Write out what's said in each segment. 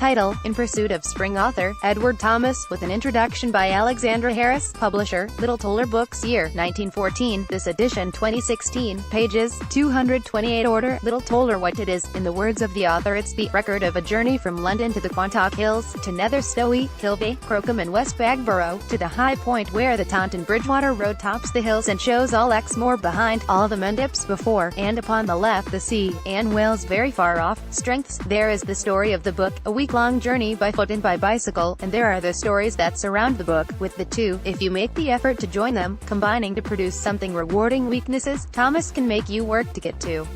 Title: In Pursuit of SpringAuthor, Edward Thomas, with an introduction by Alexandra Harris. Publisher: Little Toller BooksYear, 1914. This edition 2016. Pages 228. Order: Little TollerWhat. It is, in the words of the author, it's the record of a journey from London to the Quantock Hills, to Nether Stowey, Kilve, Crowcombe and West Bagborough, to the high point where the Taunton-Bridgwater road tops the hills and shows all Exmoor behind, all the Mendips before, and upon the left the sea, and Wales very far off. Strengths: there is the story of the book, a week-long journey by foot and by bicycle, and there are the stories that surround the book, with the two, if you make the effort to join them, combining to produce something rewarding. Weaknesses: Thomas can make you work to get to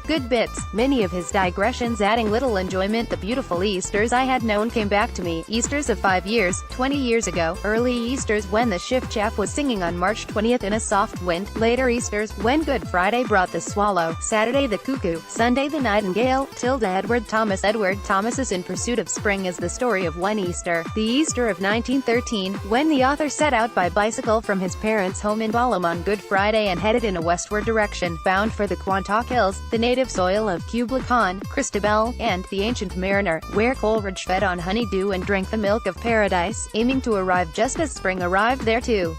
good bits, many of his digressions adding little enjoyment. The beautiful Easters I had known came back to me, Easters of 5 years, 20 years ago, early Easters when the shift chaff was singing on March 20th in a soft wind, later Easters, when Good Friday brought the swallow, Saturday the cuckoo, Sunday the nightingale. Edward Thomas. Edward Thomas's In Pursuit of Spring is the story of one Easter, the Easter of 1913, when the author set out by bicycle from his parents' home in Balham on Good Friday and headed in a westward direction, bound for the Quantock Hills, the native soil of Kubla Christabel, and the ancient mariner, where Coleridge fed on honeydew and drank the milk of paradise, aiming to arrive just as spring arrived there too.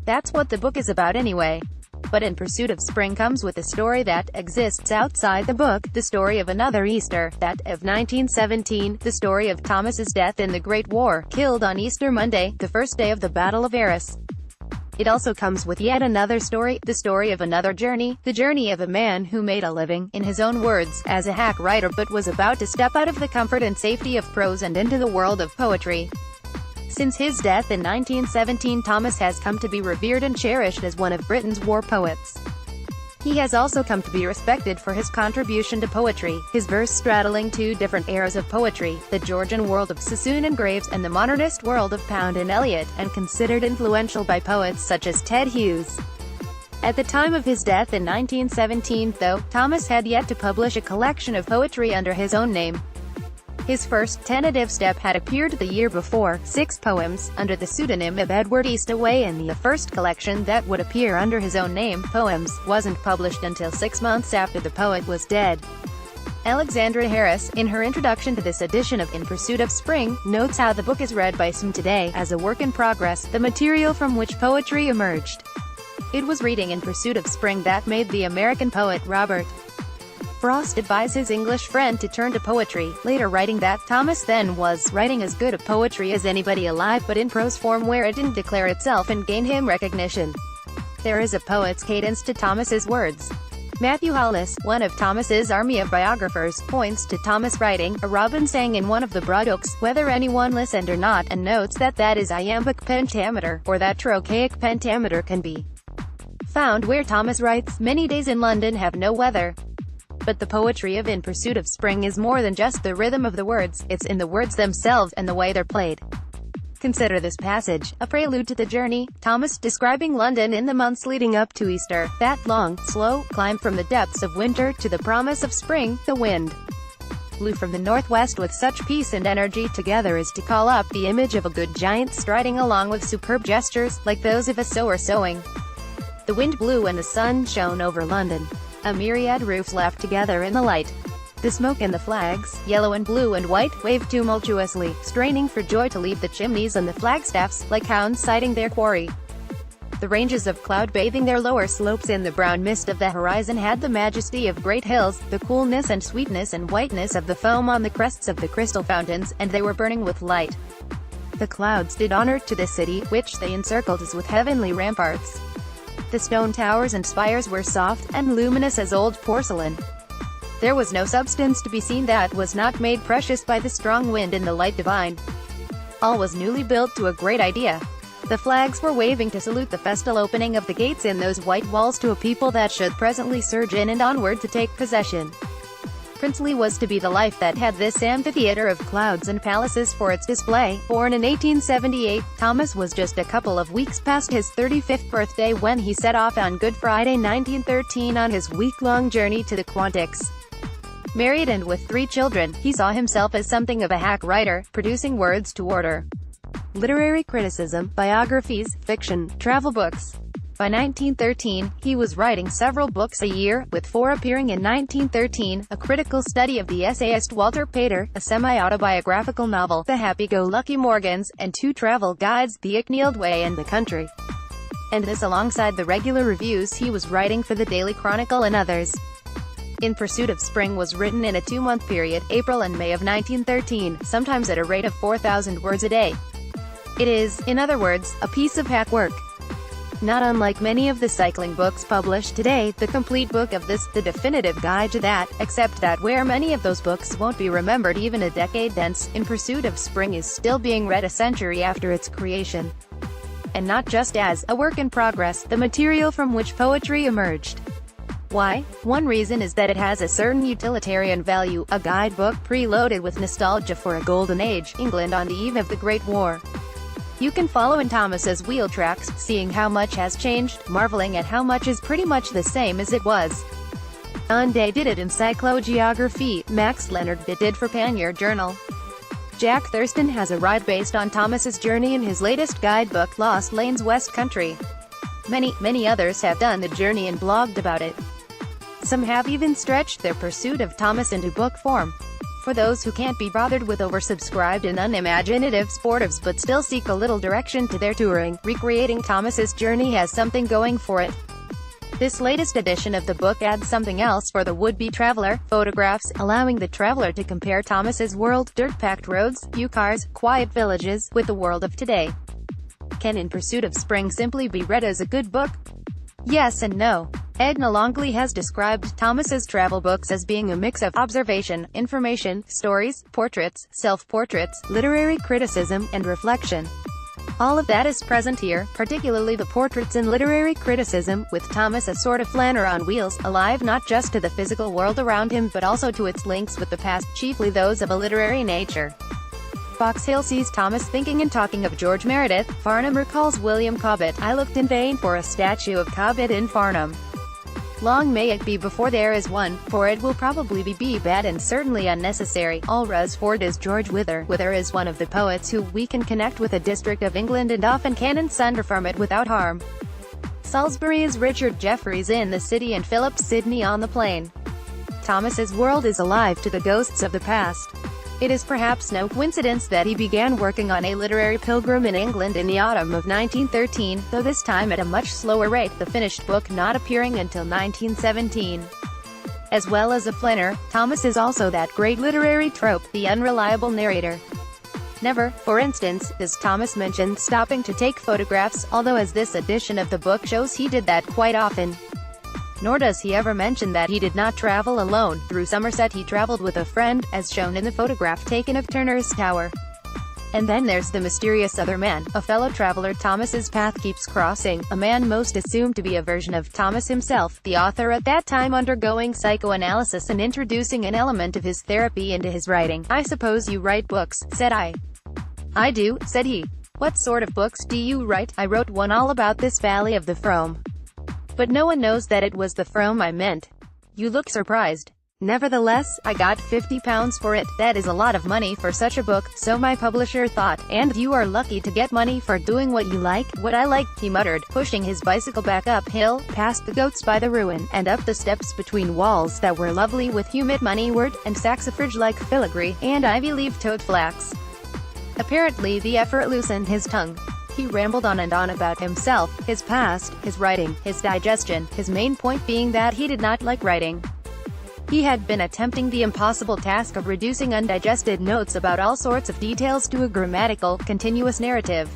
That's what the book is about anyway. But In Pursuit of Spring comes with a story that exists outside the book, the story of another Easter, that of 1917, the story of Thomas's death in the Great War, killed on Easter Monday, the first day of the Battle of Arras. It also comes with yet another story, the story of another journey, the journey of a man who made a living, in his own words, as a hack writer but was about to step out of the comfort and safety of prose and into the world of poetry. Since his death in 1917, Thomas has come to be revered and cherished as one of Britain's war poets. He has also come to be respected for his contribution to poetry, his verse straddling two different eras of poetry, the Georgian world of Sassoon and Graves and the modernist world of Pound and Eliot, and considered influential by poets such as Ted Hughes. At the time of his death in 1917, though, Thomas had yet to publish a collection of poetry under his own name. His first tentative step had appeared the year before, 6 poems, under the pseudonym of Edward Eastaway, and the first collection that would appear under his own name, Poems, wasn't published until 6 months after the poet was dead. Alexandra Harris, in her introduction to this edition of In Pursuit of Spring, notes how the book is read by some today, as a work in progress, the material from which poetry emerged. It was reading In Pursuit of Spring that made the American poet Robert Frost advise his English friend to turn to poetry, later writing that Thomas then was writing as good a poetry as anybody alive, but in prose form where it didn't declare itself and gain him recognition. There is a poet's cadence to Thomas's words. Matthew Hollis, one of Thomas's army of biographers, points to Thomas writing, a robin sang in one of the broadooks, whether anyone listened or not, and notes that that is iambic pentameter, or that trochaic pentameter can be found where Thomas writes, many days in London have no weather. But the poetry of In Pursuit of Spring is more than just the rhythm of the words, it's in the words themselves, and the way they're played. Consider this passage, a prelude to the journey, Thomas describing London in the months leading up to Easter, that long, slow, climb from the depths of winter to the promise of spring. The wind blew from the northwest with such peace and energy together as to call up the image of a good giant striding along with superb gestures, like those of a sower sowing. The wind blew and the sun shone over London. A myriad roofs laughed together in the light. The smoke and the flags, yellow and blue and white, waved tumultuously, straining for joy to leave the chimneys and the flagstaffs, like hounds sighting their quarry. The ranges of cloud bathing their lower slopes in the brown mist of the horizon had the majesty of great hills, the coolness and sweetness and whiteness of the foam on the crests of the crystal fountains, and they were burning with light. The clouds did honor to the city, which they encircled as with heavenly ramparts. The stone towers and spires were soft, and luminous as old porcelain. There was no substance to be seen that was not made precious by the strong wind and the light divine. All was newly built to a great idea. The flags were waving to salute the festal opening of the gates in those white walls to a people that should presently surge in and onward to take possession. Princely was to be the life that had this amphitheater of clouds and palaces for its display. Born in 1878, Thomas was just a couple of weeks past his 35th birthday when he set off on Good Friday 1913 on his week-long journey to the Quantocks. Married and with 3 children, he saw himself as something of a hack writer, producing words to order. Literary criticism, biographies, fiction, travel books. By 1913, he was writing several books a year, with 4 appearing in 1913, a critical study of the essayist Walter Pater, a semi-autobiographical novel, The Happy-Go-Lucky Morgans, and 2 travel guides, The Icknield Way and The Country. And this alongside the regular reviews he was writing for the Daily Chronicle and others. In Pursuit of Spring was written in a 2-month period, April and May of 1913, sometimes at a rate of 4,000 words a day. It is, in other words, a piece of hack work. Not unlike many of the cycling books published today, the complete book of this, the definitive guide to that, except that where many of those books won't be remembered even a decade thence, In Pursuit of Spring is still being read a century after its creation. And not just as a work in progress, the material from which poetry emerged. Why? One reason is that it has a certain utilitarian value, a guidebook preloaded with nostalgia for a golden age, England on the eve of the Great War. You can follow in Thomas's wheel tracks, seeing how much has changed, marveling at how much is pretty much the same as it was. Unday did it in Cyclogeography, Max Leonard did for Pannier Journal. Jack Thurston has a ride based on Thomas's journey in his latest guidebook, Lost Lanes West Country. Many others have done the journey and blogged about it. Some have even stretched their pursuit of Thomas into book form. For those who can't be bothered with oversubscribed and unimaginative sportives but still seek a little direction to their touring, recreating Thomas's journey has something going for it. This latest edition of the book adds something else for the would-be traveler, photographs, allowing the traveler to compare Thomas's world, dirt-packed roads, few cars, quiet villages, with the world of today. Can In Pursuit of Spring simply be read as a good book? Yes and no. Edna Longley has described Thomas's travel books as being a mix of observation, information, stories, portraits, self-portraits, literary criticism, and reflection. All of that is present here, particularly the portraits and literary criticism, with Thomas a sort of flanner on wheels, alive not just to the physical world around him but also to its links with the past, chiefly those of a literary nature. Box Hill sees Thomas thinking and talking of George Meredith. Farnham recalls William Cobbett. I looked in vain for a statue of Cobbett in Farnham. Long may it be before there is one, for it will probably be bad and certainly unnecessary. Alresford is George Wither. Wither is one of the poets who we can connect with a district of England and often can and sunder from it without harm. Salisbury is Richard Jefferies in the city and Philip Sidney on the plain. Thomas's world is alive to the ghosts of the past. It is perhaps no coincidence that he began working on A Literary Pilgrim in England in the autumn of 1913, though this time at a much slower rate, the finished book not appearing until 1917. As well as a flanner, Thomas is also that great literary trope, the unreliable narrator. Never, for instance, does Thomas mention stopping to take photographs, although as this edition of the book shows he did that quite often. Nor does he ever mention that he did not travel alone. Through Somerset he traveled with a friend, as shown in the photograph taken of Turner's Tower. And then there's the mysterious other man, a fellow traveler Thomas's path keeps crossing, a man most assumed to be a version of Thomas himself, the author at that time undergoing psychoanalysis and introducing an element of his therapy into his writing. I suppose you write books, said I. I do, said he. What sort of books do you write? I wrote one all about this valley of the Frome. But no one knows that it was the Frome I meant. You look surprised. Nevertheless, I got £50 for it. That is a lot of money for such a book, so my publisher thought. And you are lucky to get money for doing what you like. What I like, he muttered, pushing his bicycle back uphill, past the goats by the ruin, and up the steps between walls that were lovely with humid moneywort, and saxifrage like filigree, and ivy-leaved toad flax. Apparently the effort loosened his tongue. He rambled on and on about himself, his past, his writing, his digestion, his main point being that he did not like writing. He had been attempting the impossible task of reducing undigested notes about all sorts of details to a grammatical, continuous narrative.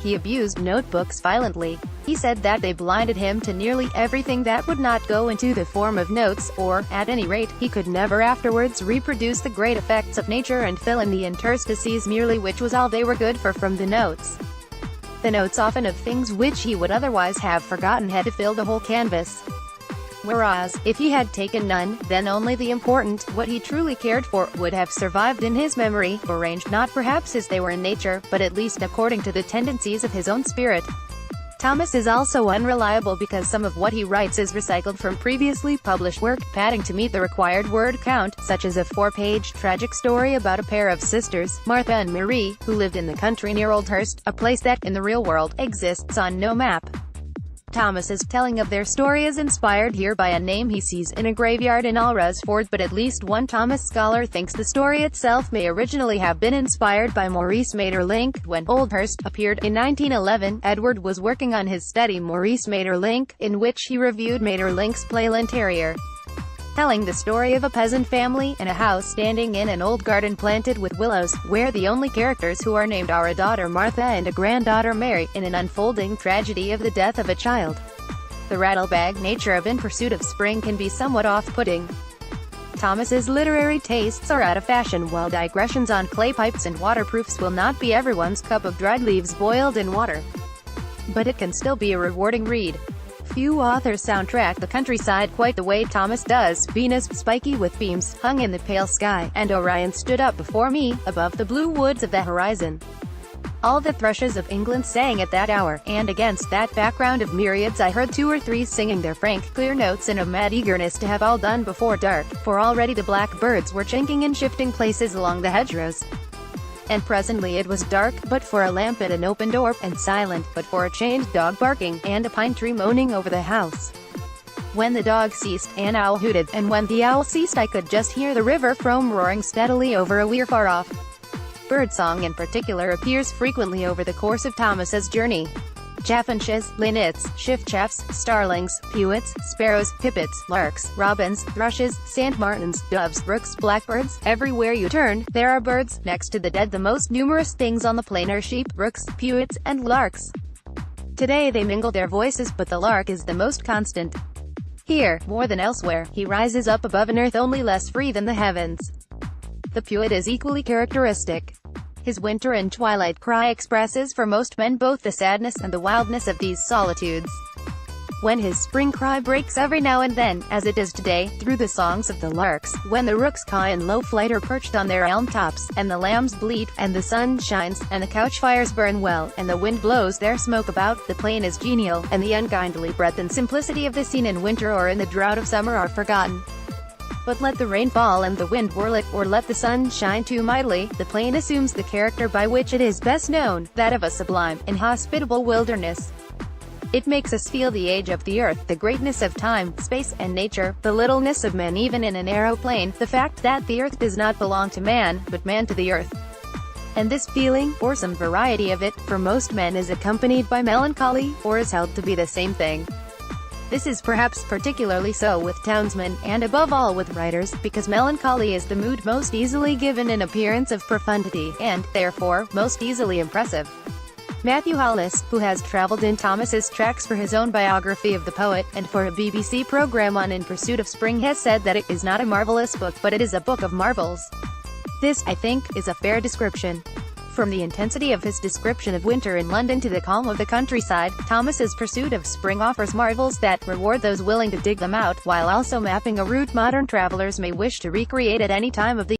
He abused notebooks violently. He said that they blinded him to nearly everything that would not go into the form of notes, or, at any rate, he could never afterwards reproduce the great effects of nature and fill in the interstices merely, which was all they were good for from the notes. The notes often of things which he would otherwise have forgotten had to fill the whole canvas. Whereas, if he had taken none, then only the important, what he truly cared for, would have survived in his memory, arranged not perhaps as they were in nature, but at least according to the tendencies of his own spirit. Thomas is also unreliable because some of what he writes is recycled from previously published work, padding to meet the required word count, such as a 4-page tragic story about a pair of sisters, Martha and Marie, who lived in the country near Oldhurst, a place that, in the real world, exists on no map. Thomas's telling of their story is inspired here by a name he sees in a graveyard in Alresford, but at least one Thomas scholar thinks the story itself may originally have been inspired by Maurice Maeterlinck. When Oldhurst appeared in 1911, Edward was working on his study Maurice Maeterlinck, in which he reviewed Maeterlinck's play L'Interieur, telling the story of a peasant family in a house standing in an old garden planted with willows, where the only characters who are named are a daughter Martha and a granddaughter Mary, in an unfolding tragedy of the death of a child. The rattlebag nature of In Pursuit of Spring can be somewhat off-putting. Thomas's literary tastes are out of fashion, while digressions on clay pipes and waterproofs will not be everyone's cup of dried leaves boiled in water. But it can still be a rewarding read. Few authors soundtrack the countryside quite the way Thomas does. Venus, spiky with beams, hung in the pale sky, and Orion stood up before me, above the blue woods of the horizon. All the thrushes of England sang at that hour, and against that background of myriads I heard 2 or 3 singing their frank, clear notes in a mad eagerness to have all done before dark, for already the black birds were chinking in shifting places along the hedgerows. And presently it was dark, but for a lamp at an open door, and silent, but for a chained dog barking, and a pine tree moaning over the house. When the dog ceased, an owl hooted, and when the owl ceased I could just hear the river Frome roaring steadily over a weir far off. Birdsong in particular appears frequently over the course of Thomas's journey. Chaffinches, linnets, shiftchaffs, starlings, pewits, sparrows, pipits, larks, robins, thrushes, sand martins, doves, rooks, blackbirds. Everywhere you turn, there are birds. Next to the dead, the most numerous things on the plain are sheep, rooks, pewits, and larks. Today they mingle their voices, but the lark is the most constant. Here, more than elsewhere, he rises up above an earth only less free than the heavens. The pewit is equally characteristic. His winter and twilight cry expresses for most men both the sadness and the wildness of these solitudes. When his spring cry breaks every now and then, as it does today, through the songs of the larks, when the rooks caw in low flight or perched on their elm tops, and the lambs bleat, and the sun shines, and the couch fires burn well, and the wind blows their smoke about, the plain is genial, and the unkindly breadth and simplicity of the scene in winter or in the drought of summer are forgotten. But let the rain fall and the wind whirl it, or let the sun shine too mightily, the plain assumes the character by which it is best known, that of a sublime, inhospitable wilderness. It makes us feel the age of the earth, the greatness of time, space, and nature, the littleness of men even in a narrow plain, the fact that the earth does not belong to man, but man to the earth. And this feeling, or some variety of it, for most men is accompanied by melancholy, or is held to be the same thing. This is perhaps particularly so with townsmen, and above all with writers, because melancholy is the mood most easily given an appearance of profundity, and, therefore, most easily impressive. Matthew Hollis, who has traveled in Thomas's tracks for his own biography of the poet, and for a BBC programme on In Pursuit of Spring, has said that it is not a marvellous book, but it is a book of marvels. This, I think, is a fair description. From the intensity of his description of winter in London to the calm of the countryside, Thomas's Pursuit of Spring offers marvels that reward those willing to dig them out, while also mapping a route modern travelers may wish to recreate at any time of the